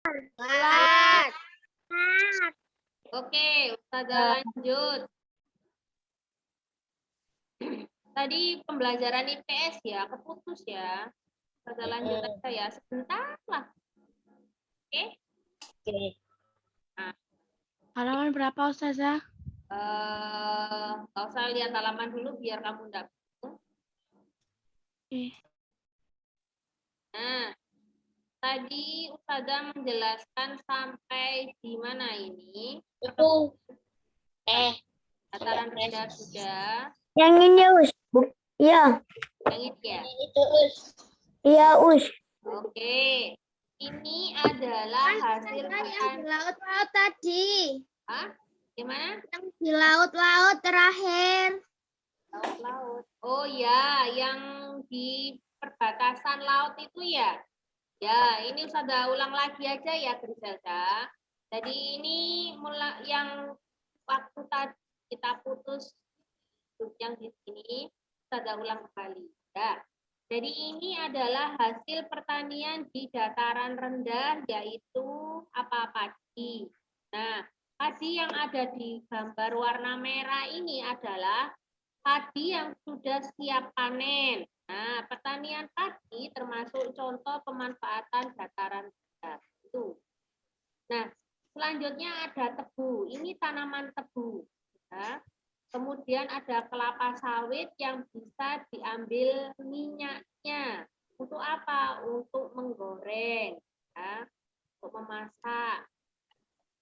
Kelas. Oke, Ustazah lanjut. Tadi pembelajaran IPS ya, keputus ya. Ustazah lanjut aja ya, sebentar lah. Oke? Oke. Nah, Halaman berapa, Ustazah? nggak usah lihat halaman dulu biar kamu enggak bingung. Oke. Nah, tadi Ustazah menjelaskan sampai di mana ini? Itu. Dataran rendah sudah. Yang ini, Us. Iya. Yang ini ya. Itu Us. Iya, Us. Oke. Ini adalah hasil Yang di laut-laut tadi. Hah? Gimana? Yang di laut-laut terakhir. Laut-laut. Oh ya, yang di perbatasan laut itu ya. Ya, ini Ustazah ulang lagi aja ya, Griselda. Jadi ini mulai yang waktu tadi kita putus yang di sini, Ustazah ulang kembali. Ya. Jadi ini adalah hasil pertanian di dataran rendah, yaitu apa padi. Nah, padi yang ada di gambar warna merah ini adalah padi yang sudah siap panen. Nah, pertanian padi termasuk contoh pemanfaatan dataran rendah. Itu. Nah, selanjutnya ada tebu. Ini tanaman tebu. Ya. Kemudian ada kelapa sawit yang bisa diambil minyaknya. Untuk apa? Untuk menggoreng, ya, untuk memasak.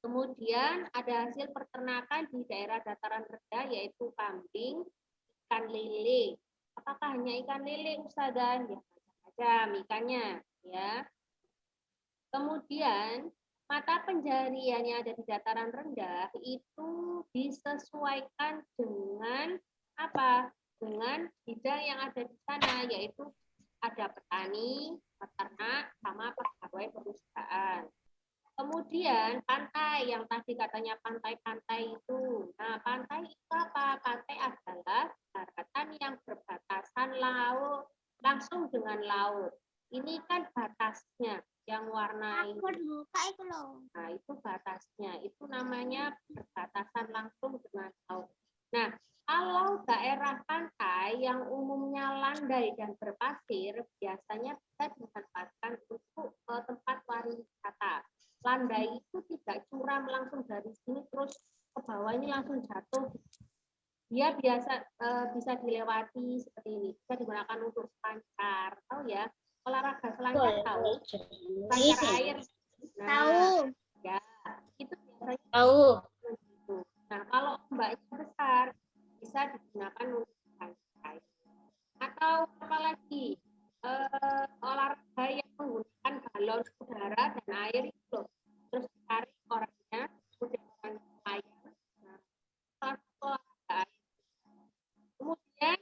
Kemudian ada hasil peternakan di daerah dataran rendah yaitu kambing, ikan lele. Apakah hanya ikan lele, Ustazah? Ya, macam-macam ikannya, ya. Kemudian mata pencaharian yang ada di dataran rendah itu disesuaikan dengan apa? Dengan bidang yang ada di sana, yaitu ada petani, peternak, sama pegawai perusahaan. Kemudian pantai yang tadi katanya pantai-pantai itu. Nah, pantai itu apa? Pantai adalah daratan yang berbatasan laut langsung dengan laut. Ini kan batasnya yang warna ini. Nah, itu batasnya. Itu namanya berbatasan langsung dengan laut. Nah, kalau daerah pantai yang umumnya landai dan berpasir, biasanya bisa dimanfaatkan untuk tempat wisata. Landai itu tidak curam langsung dari sini terus ke bawah ini langsung jatuh. Dia bisa dilewati seperti ini. Bisa digunakan untuk selancar. Tahu ya? Olahraga selancar tahu? Selancar air. Nah, Tahu. ya, itu biasanya Tahu. Nah, kalau ombaknya besar bisa digunakan untuk selancar. Atau apalagi olahraga yang menggunakan balon udara dan air itu loh. Terus ditarik orangnya, kemudian orang air. Nah, salah satu olahraga air. Kemudian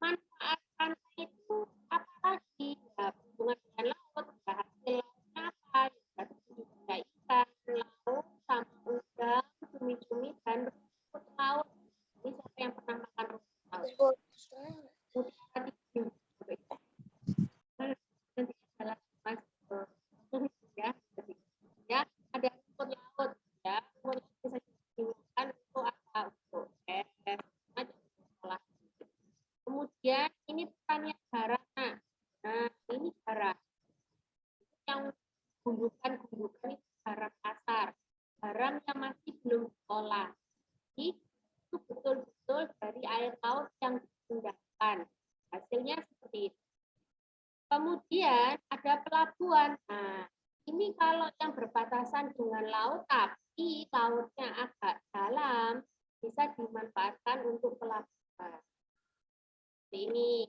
manfaat pantai itu apa lagi? Ya, hubungan dengan laut, ya, hasil lautnya apa? Ya, juga ikan, laut, sama udang, cumi-cumi, dan rumput laut. Ini siapa yang pernah makan rumput laut? Kemudian tadi nanti adalah mas ya, ya ada rumput laut ya, rumput laut bisa digunakan untuk apa? Untuk macam. Kemudian ini pertanian garam. Nah, ini garam. Yang gundukan-gundukan itu garam kasar. Garam yang masih belum diolah. Jadi, itu betul-betul dari air laut yang dipindahkan. Hasilnya seperti itu. Kemudian ada pelabuhan. Nah, ini kalau yang berbatasan dengan laut, tapi lautnya agak dalam, bisa dimanfaatkan untuk pelabuhan. Ini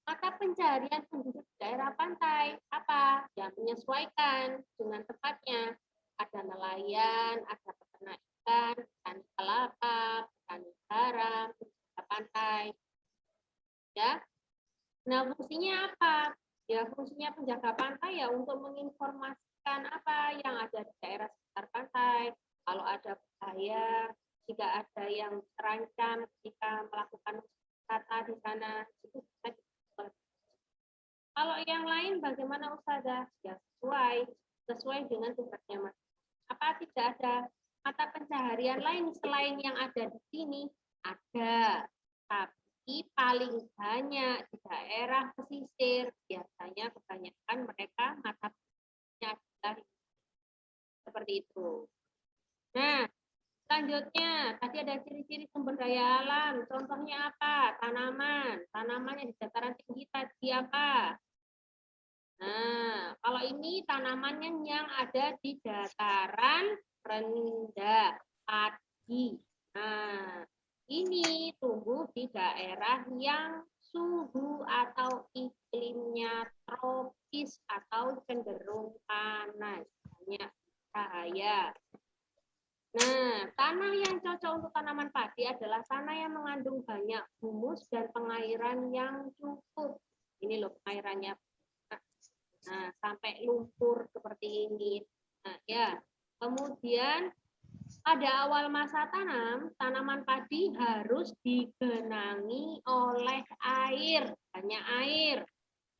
mata pencarian penduduk daerah pantai apa yang menyesuaikan dengan tempatnya. Ada nelayan, ada peternak ikan, petani kelapa, petani garam, penjaga pantai. Ya. Nah, fungsinya apa? Ya, fungsinya penjaga pantai ya untuk menginformasikan apa yang ada di daerah sekitar pantai. Kalau ada bahaya, jika ada yang terancam ketika melakukan wisata di sana, itu bisa Kalau yang lain bagaimana Ustazah? Ya sesuai dengan tugasnya Mas. Apa tidak ada mata pencaharian lain selain yang ada di sini? Ada, tapi paling banyak di daerah pesisir. Biasanya kebanyakan mereka mata pencahariannya adalah seperti itu. Nah, selanjutnya, tadi ada ciri-ciri sumber daya alam. Contohnya apa? Tanaman. Tanaman yang di dataran tinggi tadi apa? Nah, kalau ini tanamannya yang ada di dataran rendah, padi. Nah, ini tumbuh di daerah yang suhu atau iklimnya tropis atau cenderung panas, banyak cahaya. Nah, tanah yang cocok untuk tanaman padi adalah tanah yang mengandung banyak humus dan pengairan yang cukup. Ini loh pengairannya. Nah, sampai lumpur seperti ini. Nah, ya. Kemudian pada awal masa tanam, tanaman padi harus digenangi oleh air, banyak air.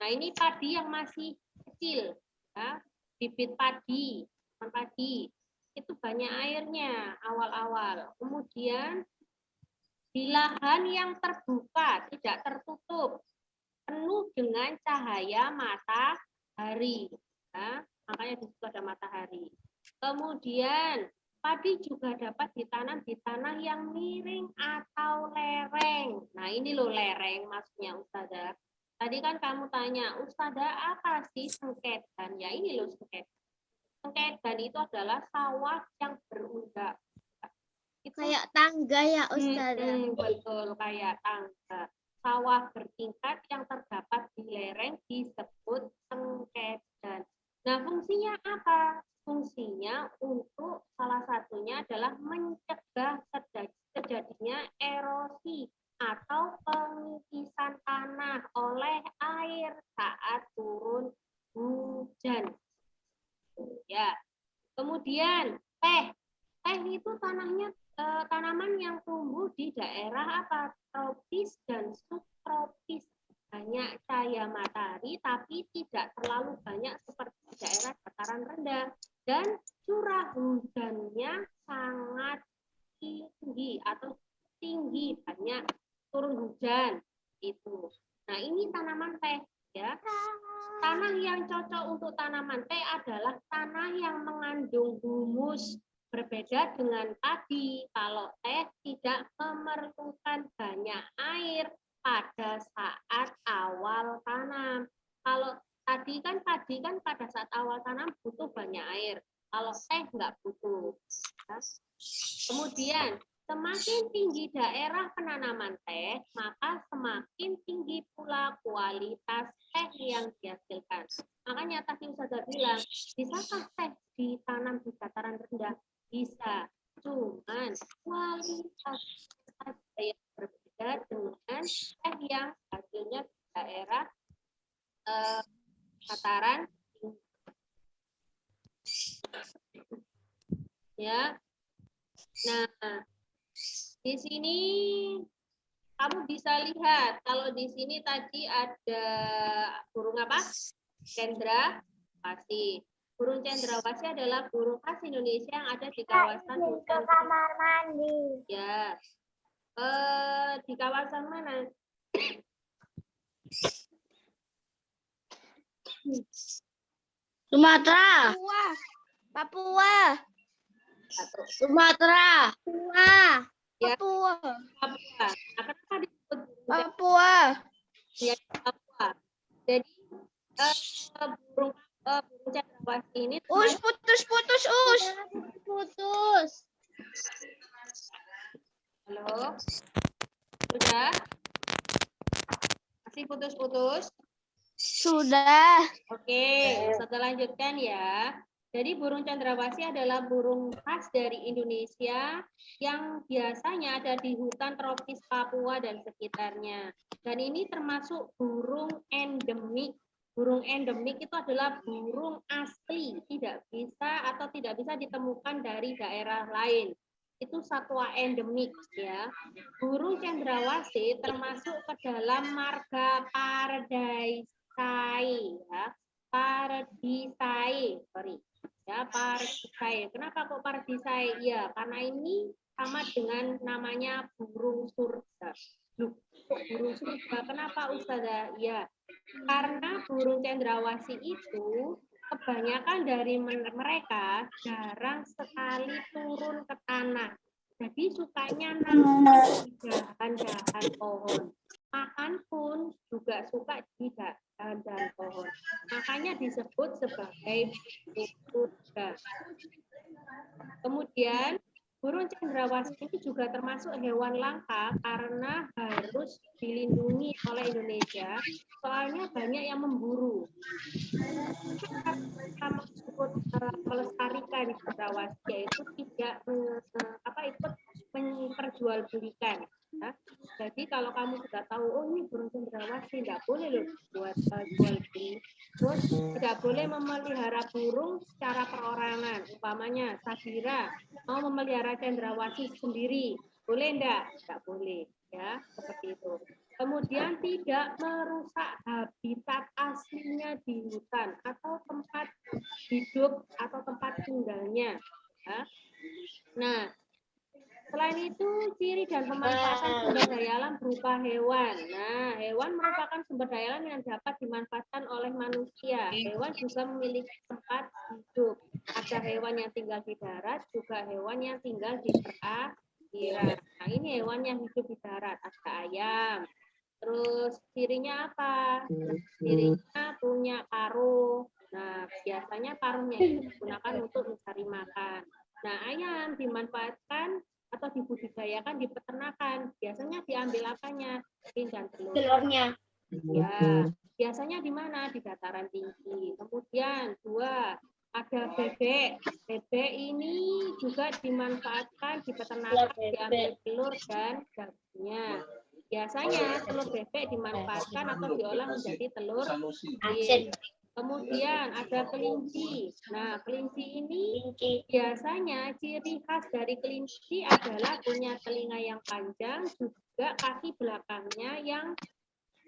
Nah, ini padi yang masih kecil, ya. Bibit padi, tanaman padi. Itu banyak airnya awal-awal. Kemudian di lahan yang terbuka, tidak tertutup, penuh dengan cahaya matahari. Ya, makanya di situ ada matahari. Kemudian padi juga dapat ditanam di tanah yang miring atau lereng. Nah, ini loh lereng maksudnya Ustazah. Tadi kan kamu tanya, Ustazah apa sih sengketan? Ya ini loh sengketan. Sengketan itu adalah sawah yang berundak. Itu Kayak tangga ya Ustazah. betul, kayak tangga. Sawah bertingkat yang terdapat di lereng disebut sengketan. Nah, fungsinya apa? Fungsinya untuk salah satunya adalah mencegah terjadinya erosi atau pengipisan tanah oleh air saat turun hujan. Ya. Kemudian teh itu tanaman yang tumbuh di daerah apa? Tropis dan subtropis. Banyak cahaya matahari tapi tidak terlalu banyak seperti di daerah dataran rendah dan curah hujannya sangat tinggi atau tinggi, banyak turun hujan itu. Nah, ini tanaman teh ya. Tanah yang cocok untuk tanaman teh adalah tanah yang mengandung humus. Berbeda dengan padi, kalau teh tidak memerlukan banyak air pada saat awal tanam. Kalau tadi kan padi kan pada saat awal tanam butuh banyak air. Kalau teh nggak butuh. Kemudian semakin tinggi daerah penanaman teh, maka semakin tinggi pula kualitas teh yang dihasilkan. Makanya tadi Ustazah bilang, bisakah teh ditanam di dataran rendah? Bisa, cuman kualitas saja yang berbeda dengan teh yang hasilnya di daerah dataran tinggi. Ya. Nah, di sini kamu bisa lihat kalau di sini tadi ada burung apa? Cendrawasih. Burung cendrawasih adalah burung khas Indonesia yang ada di kawasan hutan. Kamar mandi. Ya. Di kawasan mana? Sumatera. Papua. Sumatera. Papua. Ya. Papua. Papua. Nah, kenapa disebut Papua. ya, Papua? Jadi burung cendrawasih ini Putus. Halo? Sudah? Masih putus-putus? Sudah. Oke, setelah lanjutkan ya. Jadi burung cendrawasih adalah burung khas dari Indonesia yang biasanya ada di hutan tropis Papua dan sekitarnya. Dan ini termasuk burung endemik. Burung endemik itu adalah burung asli, tidak bisa ditemukan dari daerah lain. Itu satwa endemik ya. Burung cendrawasih termasuk ke dalam marga Paradise. paradisai ya. Paradisai, sorry. Ya, paradisai. Kenapa kok paradisai? Ya, karena ini sama dengan namanya burung surga. Loh, kok burung surga? Kenapa Ustazah? Ya, karena burung cendrawasih itu kebanyakan dari mereka jarang sekali turun ke tanah. Jadi sukanya nongkrong di dahan-dahan pohon. Makan pun juga suka di dahan-dahan pohon. Makanya disebut sebagai burung surga. Kemudian burung cendrawasih ini juga termasuk hewan langka karena harus dilindungi oleh Indonesia, soalnya banyak yang memburu. Kita maksud melestarikan cendrawasih yaitu tidak ikut memperjualbelikan. Ya. Jadi kalau kamu sudah tahu, oh ini burung cendrawasih, tidak boleh loh buat jual beli. Terus tidak boleh memelihara burung secara perorangan. Umpamanya Sabira mau memelihara cendrawasih sendiri, boleh enggak? Tidak boleh, ya seperti itu. Kemudian tidak merusak habitat aslinya di hutan atau tempat hidup atau tempat tinggalnya. Ya. Nah, selain itu, ciri dan pemanfaatan sumber daya alam berupa hewan. Nah, hewan merupakan sumber daya alam yang dapat dimanfaatkan oleh manusia. Hewan juga memiliki tempat hidup. Ada hewan yang tinggal di darat, juga hewan yang tinggal di perairan. Nah, ini hewan yang hidup di darat. Ada ayam. Terus cirinya apa? Cirinya punya paruh. Nah, biasanya paruhnya itu digunakan untuk mencari makan. Nah, ayam dimanfaatkan atau dibudidayakan di peternakan. Biasanya diambil apanya? Daging dan telur. Telurnya. Ya, biasanya di mana? Di dataran tinggi. Kemudian dua, ada bebek. Bebek ini juga dimanfaatkan di peternakan, diambil telur dan dagingnya. Biasanya telur bebek dimanfaatkan atau diolah menjadi telur asin. Kemudian ada kelinci. Nah, kelinci ini biasanya ciri khas dari kelinci adalah punya telinga yang panjang, juga kaki belakangnya yang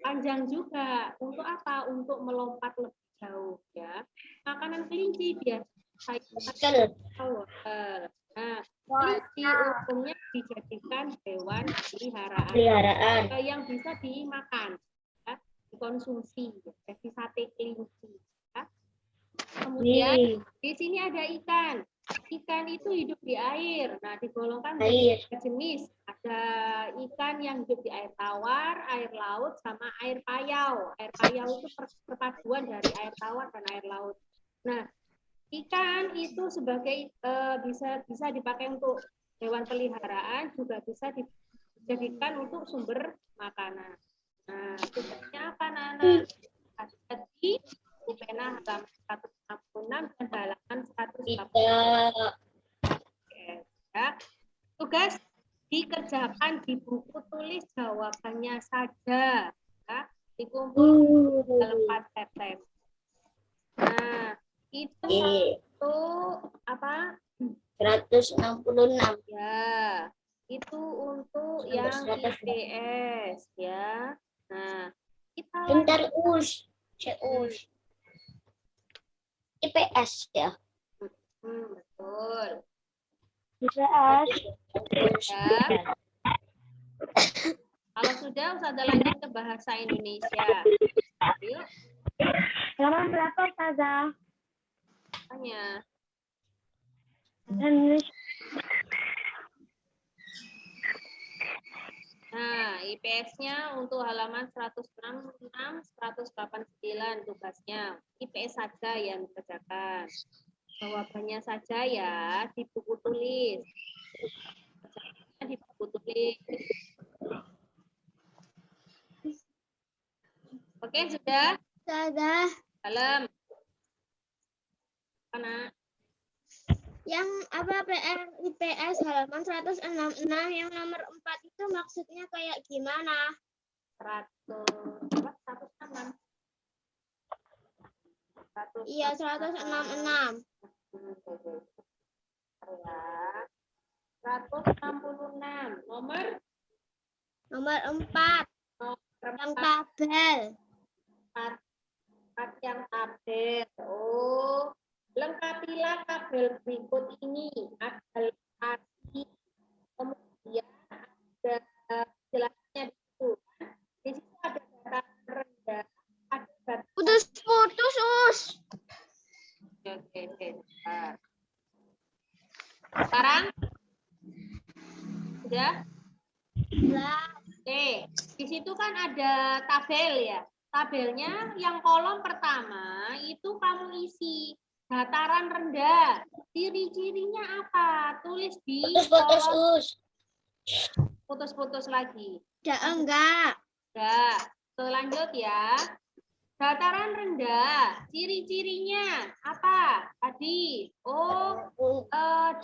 panjang juga. Untuk apa? Untuk melompat lebih jauh ya. Makanan kelinci biasanya wortel. Nah, kelinci umumnya dijadikan hewan peliharaan yang bisa dimakan, ya, dikonsumsi, jadi sate kelinci. Ya. Kemudian di sini ada ikan. Ikan itu hidup di air. Nah, digolongkan menjadi jenis. Ada ikan yang hidup di air tawar, air laut, sama air payau. Air payau itu perpaduan dari air tawar dan air laut. Nah, ikan itu sebagai bisa dipakai untuk hewan peliharaan, juga bisa dijadikan untuk sumber makanan. Nah, tugasnya apa, anak-anak? Ada di UPENA halaman 166 dan halaman 180. Ya. Tugas dikerjakan di buku tulis jawabannya saja. Ya. Dikumpul dalam 4 September. Nah, itu untuk apa? 166. Ya, itu untuk yang IPS ya. Nah, kita Bentar IPS ya. betul. IPS. Ya. Kalau sudah, Ustazah lanjut ke bahasa Indonesia. Yuk, Halaman berapa, Ustazah? tanya. Nah, IPS-nya untuk halaman 166, 189 tugasnya. IPS saja yang dikerjakan. Jawabannya saja ya di buku tulis. Di buku tulis. Oke, sudah? Ustazah, Dalam. Mana? yang apa PR IPS halaman 166 yang nomor 4 itu maksudnya kayak gimana? 166. Iya, 166. Ya. 166. Nomor Nomor 4 yang tabel. 4. Oh, lengkapilah tabel berikut ini. Ada lokasi, kemudian ada penjelasannya di situ. Di situ ada dataran rendah, ada dataran. Putus-putus, Us. Oke. Bentar. Sekarang sudah? Oke, di situ kan ada tabel ya. Tabelnya yang kolom pertama itu kamu isi dataran rendah. Ciri-cirinya apa? Tulis di kolom. Putus-putus lagi. Enggak. Enggak. Lanjut ya. Dataran rendah. Ciri-cirinya apa? Tadi.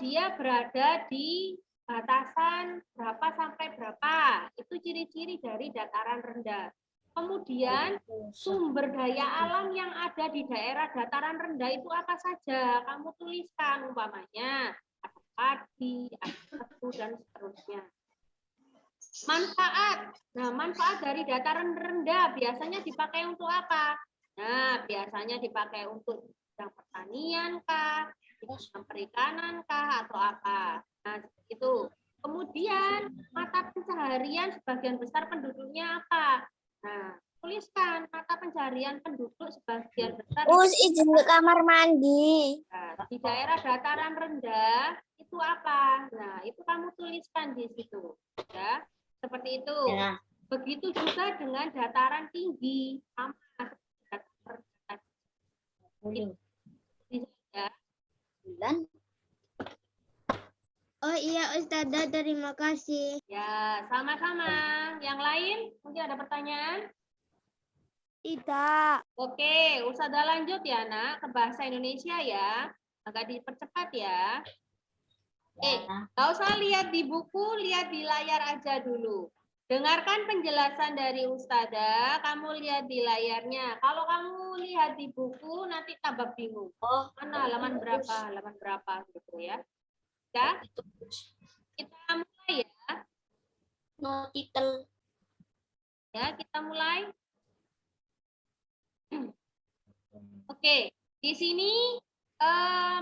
Dia berada di batasan berapa sampai berapa. Itu ciri-ciri dari dataran rendah. Kemudian sumber daya alam yang ada di daerah dataran rendah itu apa saja? Kamu tuliskan umpamanya ada padi, ada tebu dan seterusnya. Manfaat. Nah, manfaat dari dataran rendah biasanya dipakai untuk apa? Nah, biasanya dipakai untuk bidang pertanian kah, bidang perikanan kah, atau apa? Nah, itu. Kemudian mata pencaharian sebagian besar penduduknya apa? Nah, tuliskan mata pencaharian penduduk sebagian besar. Izin ke kamar mandi. Nah, di daerah dataran rendah itu apa? Nah, itu kamu tuliskan di situ, ya. Seperti itu. Ya. Begitu juga dengan dataran tinggi, sama dataran rendah. Ya. Oh iya Ustazah, terima kasih. Ya, sama-sama. Yang lain mungkin ada pertanyaan? Tidak. Oke, Ustazah lanjut ya, Nak, ke bahasa Indonesia ya. Agak dipercepat ya. Nggak usah lihat di buku, lihat di layar aja dulu. Dengarkan penjelasan dari Ustazah, kamu lihat di layarnya. Kalau kamu lihat di buku, nanti tambah bingung. Mana halaman berapa gitu ya. Ya, kita mulai ya. Ya, kita mulai. Oke, di sini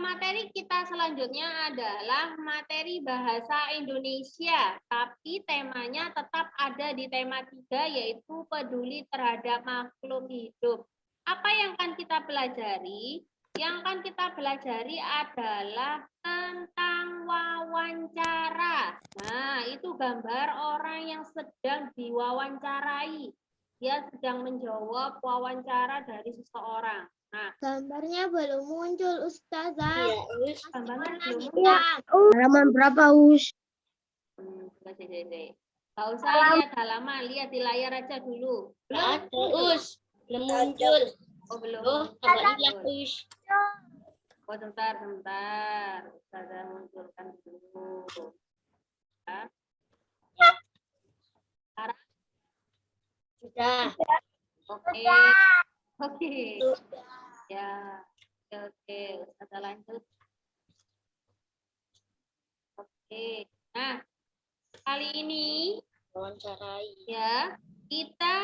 materi kita selanjutnya adalah materi bahasa Indonesia, tapi temanya tetap ada di tema 3, yaitu peduli terhadap makhluk hidup. Apa yang akan kita pelajari? Yang akan kita pelajari adalah tentang wawancara. Nah, itu gambar orang yang sedang diwawancarai. Dia sedang menjawab wawancara dari seseorang. Nah, Gambarnya belum muncul Ustazah. gambarnya belum muncul. Halaman berapa, Us? Nggak usah lihat halaman, lihat di layar aja dulu. Ada, Us. Belum muncul. Oh, belum. Us. Oh, sebentar. Ustazah munculkan dulu. Ya. Sekarang? Sudah. Oke. Ya. Oke. Ustazah lanjut. Oke. Nah, kali ini Wawancarai. ya, kita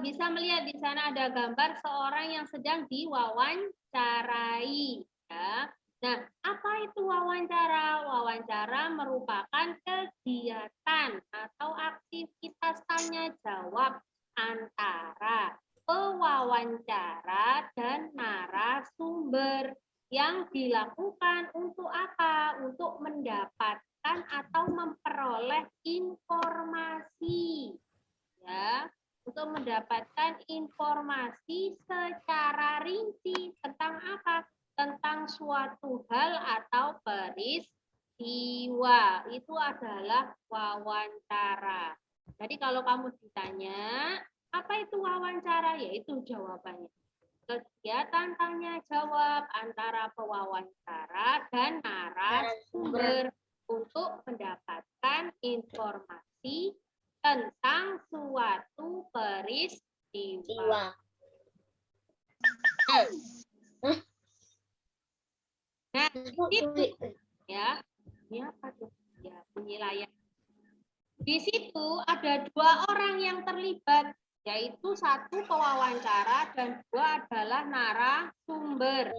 bisa melihat di sana ada gambar seorang yang sedang diwawancarai. Ya. Nah, apa itu wawancara? Wawancara merupakan kegiatan atau aktivitas tanya jawab antara pewawancara dan narasumber yang dilakukan untuk apa? Untuk mendapatkan atau memperoleh informasi. Ya, untuk mendapatkan informasi secara rinci tentang apa? Tentang suatu hal atau peristiwa. Itu adalah wawancara. Jadi kalau kamu ditanya, apa itu wawancara? Yaitu jawabannya. Kegiatan tanya jawab antara pewawancara dan narasumber untuk mendapatkan informasi tentang suatu peristiwa. Nah, itu ya. Ini apa tuh? Ya, bunyi layar. Di situ ada 2 orang yang terlibat. yaitu 1 pewawancara dan 2 adalah narasumber.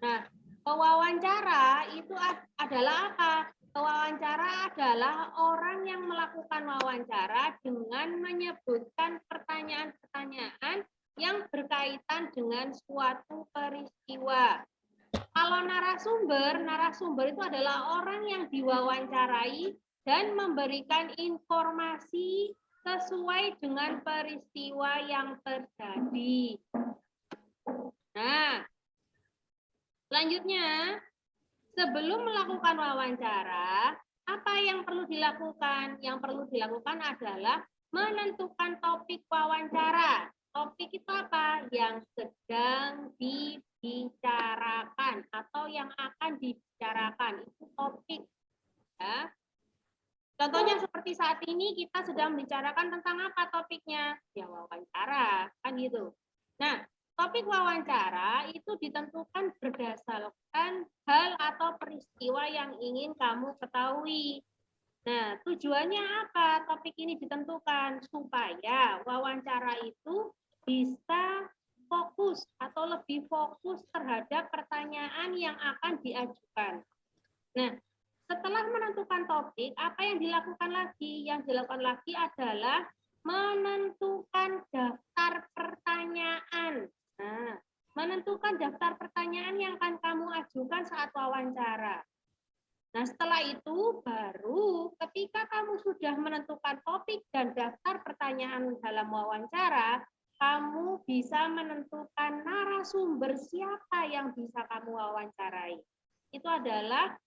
Nah, pewawancara itu adalah apa? Pewawancara adalah orang yang melakukan wawancara dengan menyebutkan pertanyaan-pertanyaan yang berkaitan dengan suatu peristiwa. Kalau narasumber itu adalah orang yang diwawancarai dan memberikan informasi sesuai dengan peristiwa yang terjadi. Nah, selanjutnya, sebelum melakukan wawancara, apa yang perlu dilakukan? Yang perlu dilakukan adalah menentukan topik wawancara. Topik itu apa? Yang sedang dibicarakan atau yang akan dibicarakan. Itu topik. Ya. Contohnya seperti saat ini kita sedang membicarakan tentang apa topiknya? Ya wawancara, kan gitu. Nah, topik wawancara itu ditentukan berdasarkan hal atau peristiwa yang ingin kamu ketahui. Nah, tujuannya apa topik ini ditentukan? Supaya wawancara itu bisa fokus atau lebih fokus terhadap pertanyaan yang akan diajukan. Nah, setelah menentukan topik, apa yang dilakukan lagi? Yang dilakukan lagi adalah menentukan daftar pertanyaan. Nah, menentukan daftar pertanyaan yang akan kamu ajukan saat wawancara. Nah, setelah itu baru ketika kamu sudah menentukan topik dan daftar pertanyaan dalam wawancara, kamu bisa menentukan narasumber siapa yang bisa kamu wawancarai. Itu adalah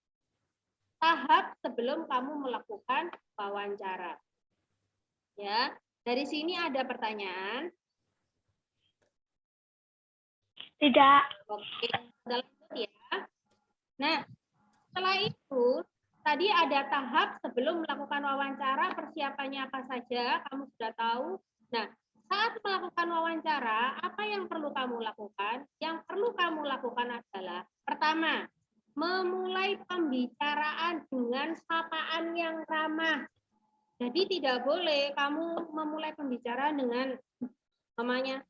tahap sebelum kamu melakukan wawancara. Ya, dari sini ada pertanyaan? Tidak. Oke, kita lanjut ya. Nah, setelah itu tadi ada tahap sebelum melakukan wawancara, persiapannya apa saja, kamu sudah tahu. Nah, saat melakukan wawancara, apa yang perlu kamu lakukan? Yang perlu kamu lakukan adalah pertama, memulai pembicaraan dengan sapaan yang ramah. Jadi tidak boleh kamu memulai pembicaraan dengan namanya,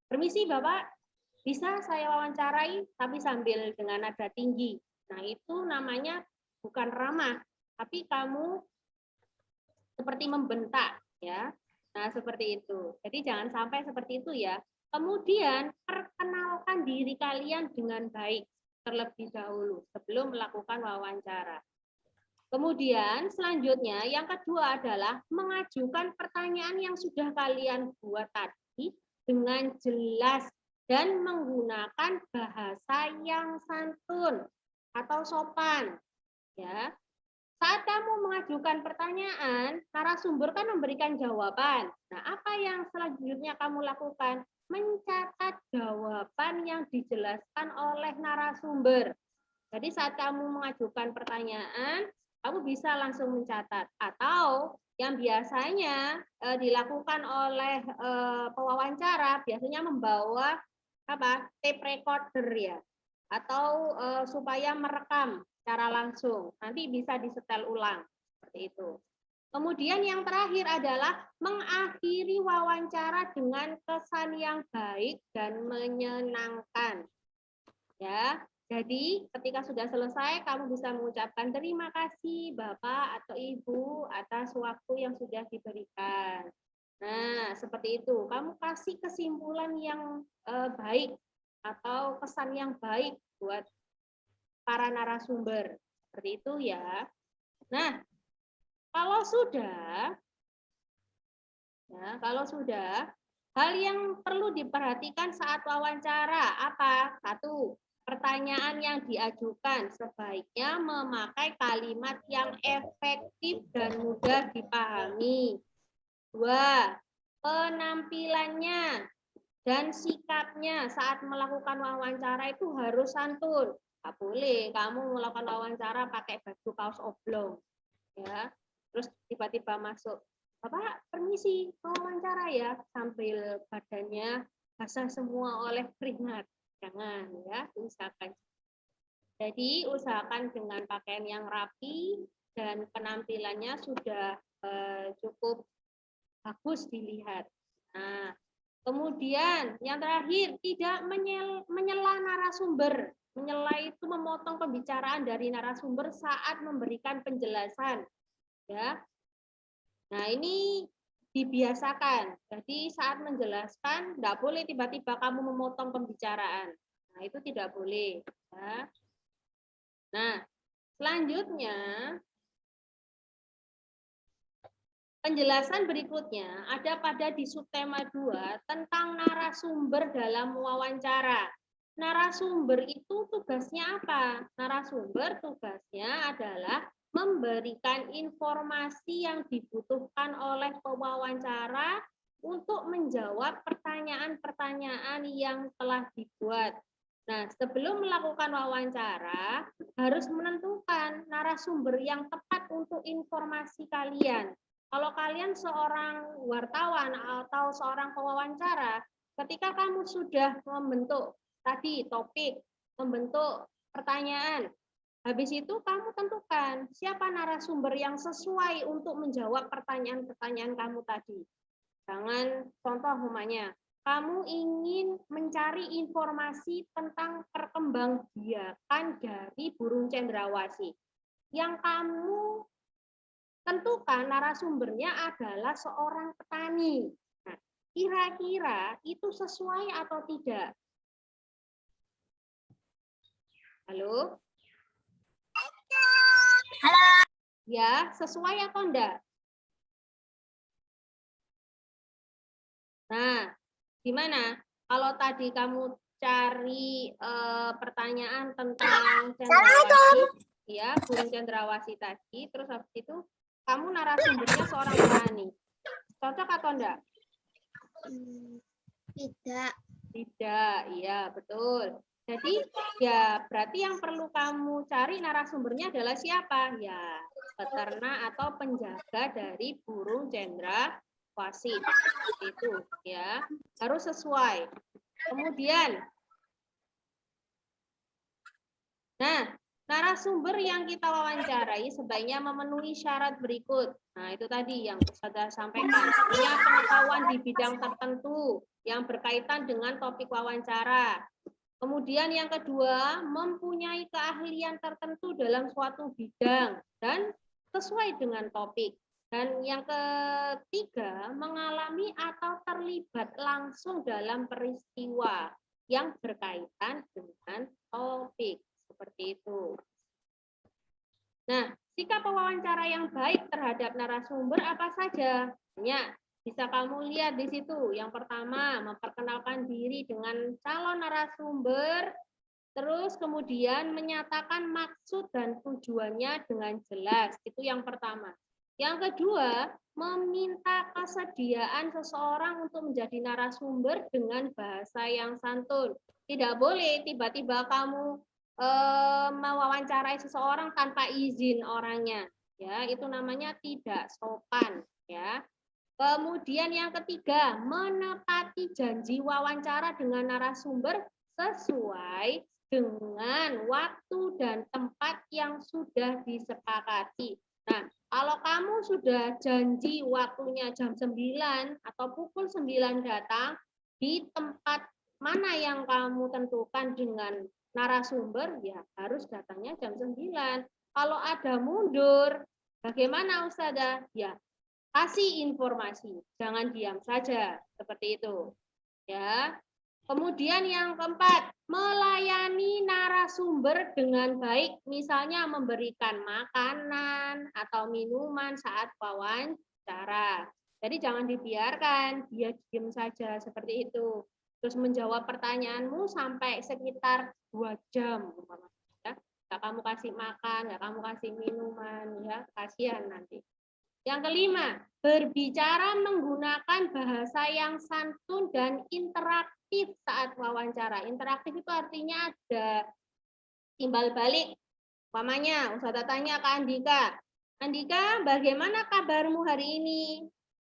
permisi Bapak, bisa saya wawancarai tapi sambil dengan nada tinggi. Nah, itu namanya bukan ramah, tapi kamu seperti membentak ya. Nah, seperti itu. Jadi jangan sampai seperti itu ya. Kemudian perkenalkan diri kalian dengan baik terlebih dahulu sebelum melakukan wawancara. Kemudian selanjutnya yang kedua adalah mengajukan pertanyaan yang sudah kalian buat tadi dengan jelas dan menggunakan bahasa yang santun atau sopan. Ya. Saat kamu mengajukan pertanyaan, narasumber kan memberikan jawaban. Nah, apa yang selanjutnya kamu lakukan? Mencatat jawaban yang dijelaskan oleh narasumber. Jadi saat kamu mengajukan pertanyaan, kamu bisa langsung mencatat. Atau yang biasanya dilakukan oleh pewawancara, biasanya membawa tape recorder ya, atau supaya merekam secara langsung. Nanti bisa disetel ulang seperti itu. Kemudian yang terakhir adalah mengakhiri wawancara dengan kesan yang baik dan menyenangkan. Ya, jadi ketika sudah selesai, kamu bisa mengucapkan terima kasih Bapak atau Ibu atas waktu yang sudah diberikan. Nah, seperti itu. Kamu kasih kesimpulan yang baik atau kesan yang baik buat para narasumber. Seperti itu ya. Nah, kalau sudah, hal yang perlu diperhatikan saat wawancara apa? 1. Pertanyaan yang diajukan sebaiknya memakai kalimat yang efektif dan mudah dipahami. 2. Penampilannya dan sikapnya saat melakukan wawancara itu harus santun. Nggak boleh kamu melakukan wawancara pakai baju kaos oblong. Ya. Terus tiba-tiba masuk, Bapak permisi mau wawancara ya, sambil badannya basah semua oleh keringat. Jangan ya, usahakan. Jadi usahakan dengan pakaian yang rapi dan penampilannya sudah cukup bagus dilihat. Nah, kemudian yang terakhir, tidak menyela narasumber. Menyela itu memotong pembicaraan dari narasumber saat memberikan penjelasan. Ya. Nah, ini dibiasakan. Jadi saat menjelaskan, tidak boleh tiba-tiba kamu memotong pembicaraan. Nah, itu tidak boleh. Ya. Nah, selanjutnya, penjelasan berikutnya ada pada di subtema 2 tentang narasumber dalam wawancara. Narasumber itu tugasnya apa? Narasumber tugasnya adalah memberikan informasi yang dibutuhkan oleh pewawancara untuk menjawab pertanyaan-pertanyaan yang telah dibuat. Nah, sebelum melakukan wawancara, harus menentukan narasumber yang tepat untuk informasi kalian. Kalau kalian seorang wartawan atau seorang pewawancara, ketika kamu sudah membentuk tadi topik, membentuk pertanyaan, habis itu kamu tentukan siapa narasumber yang sesuai untuk menjawab pertanyaan-pertanyaan kamu tadi. Jangan contoh umpamanya, kamu ingin mencari informasi tentang perkembangbiakan dari burung cendrawasih. Yang kamu tentukan narasumbernya adalah seorang petani. Nah, kira-kira itu sesuai atau tidak? Halo? Halo. Ya, sesuai atau enggak? Nah, gimana? Kalau tadi kamu cari pertanyaan tentang cendrawasih, ya, burung cendrawasih tadi, terus habis itu kamu narasumbernya seorang petani. Cocok atau enggak? Tidak. Tidak, iya betul. Jadi ya berarti yang perlu kamu cari narasumbernya adalah siapa? Ya, peternak atau penjaga dari burung cendrawasih. Itu ya, harus sesuai. Kemudian nah, narasumber yang kita wawancarai sebaiknya memenuhi syarat berikut. Nah, itu tadi yang saya sampaikan. Punya pengetahuan di bidang tertentu yang berkaitan dengan topik wawancara. Kemudian yang kedua, mempunyai keahlian tertentu dalam suatu bidang dan sesuai dengan topik. Dan yang ketiga, mengalami atau terlibat langsung dalam peristiwa yang berkaitan dengan topik. Seperti itu. Nah, sikap pewawancara yang baik terhadap narasumber apa saja? Banyak. Bisa kamu lihat di situ. Yang pertama, memperkenalkan diri dengan calon narasumber, terus kemudian menyatakan maksud dan tujuannya dengan jelas. Itu yang pertama. Yang kedua, meminta kesediaan seseorang untuk menjadi narasumber dengan bahasa yang santun. Tidak boleh tiba-tiba kamu mewawancarai seseorang tanpa izin orangnya. Ya, itu namanya tidak sopan, ya. Kemudian yang ketiga, menepati janji wawancara dengan narasumber sesuai dengan waktu dan tempat yang sudah disepakati. Nah, kalau kamu sudah janji waktunya jam 9 atau pukul 9 datang di tempat mana yang kamu tentukan dengan narasumber, ya harus datangnya jam 9. Kalau ada mundur, bagaimana Ustazah? Ya, kasih informasi, jangan diam saja, seperti itu. Ya. Kemudian yang keempat, melayani narasumber dengan baik, misalnya memberikan makanan atau minuman saat wawancara. Jadi jangan dibiarkan dia diam saja seperti itu. Terus menjawab pertanyaanmu sampai sekitar 2 jam, ya. Nggak kamu kasih makan, nggak kamu kasih minuman, ya kasihan nanti. Yang kelima, berbicara menggunakan bahasa yang santun dan interaktif saat wawancara. Interaktif itu artinya ada timbal balik. Umpamanya, Ustazah tanya ke Andika, Andika, bagaimana kabarmu hari ini?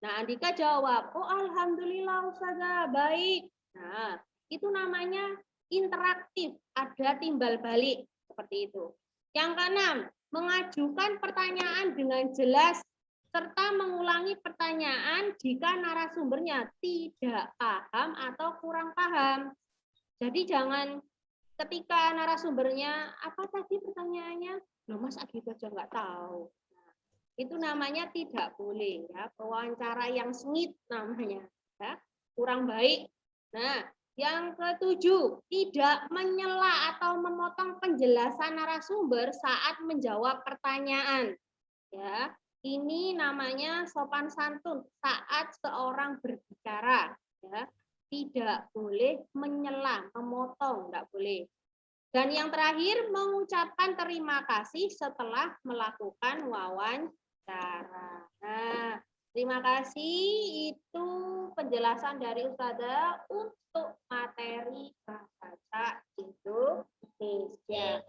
Nah, Andika jawab, oh alhamdulillah Ustazah, baik. Nah, itu namanya interaktif, ada timbal balik, seperti itu. Yang keenam, mengajukan pertanyaan dengan jelas, serta mengulangi pertanyaan jika narasumbernya tidak paham atau kurang paham. Jadi jangan ketika narasumbernya apa tadi pertanyaannya, loh masa gitu aja nggak tahu. Nah, itu namanya tidak boleh ya, wawancara yang sengit namanya, ya, kurang baik. Nah, yang ketujuh, tidak menyela atau memotong penjelasan narasumber saat menjawab pertanyaan. Ya, ini namanya sopan santun saat seorang berbicara. Ya, tidak boleh menyela, memotong, enggak boleh. Dan yang terakhir, mengucapkan terima kasih setelah melakukan wawancara. Nah, terima kasih, itu penjelasan dari Ustazah untuk materi bahasa Indonesia.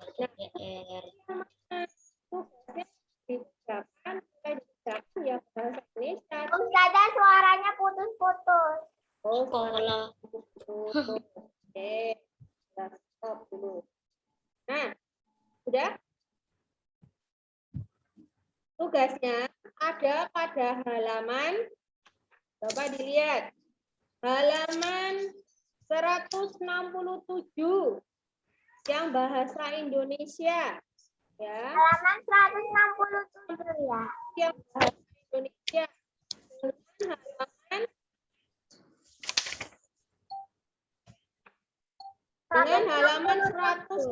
Ya bahasa Indonesia. Ustazah suaranya putus-putus. Oh, Sekolah. Oke, kita stop dulu. Nah, sudah? Tugasnya ada pada halaman, coba dilihat, halaman 167 yang bahasa Indonesia. Ya, Halaman 167 ya. yang bahasa Indonesia. Dengan halaman 189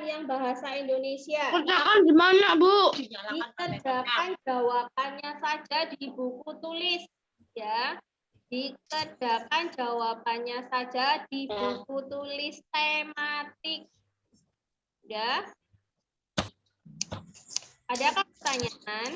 yang bahasa Indonesia. Kerjaan gimana, Bu? Dikerjakan jawabannya saja di buku tulis, ya. Dikerjakan jawabannya saja di buku tulis tematik. Ya. Adakah pertanyaan?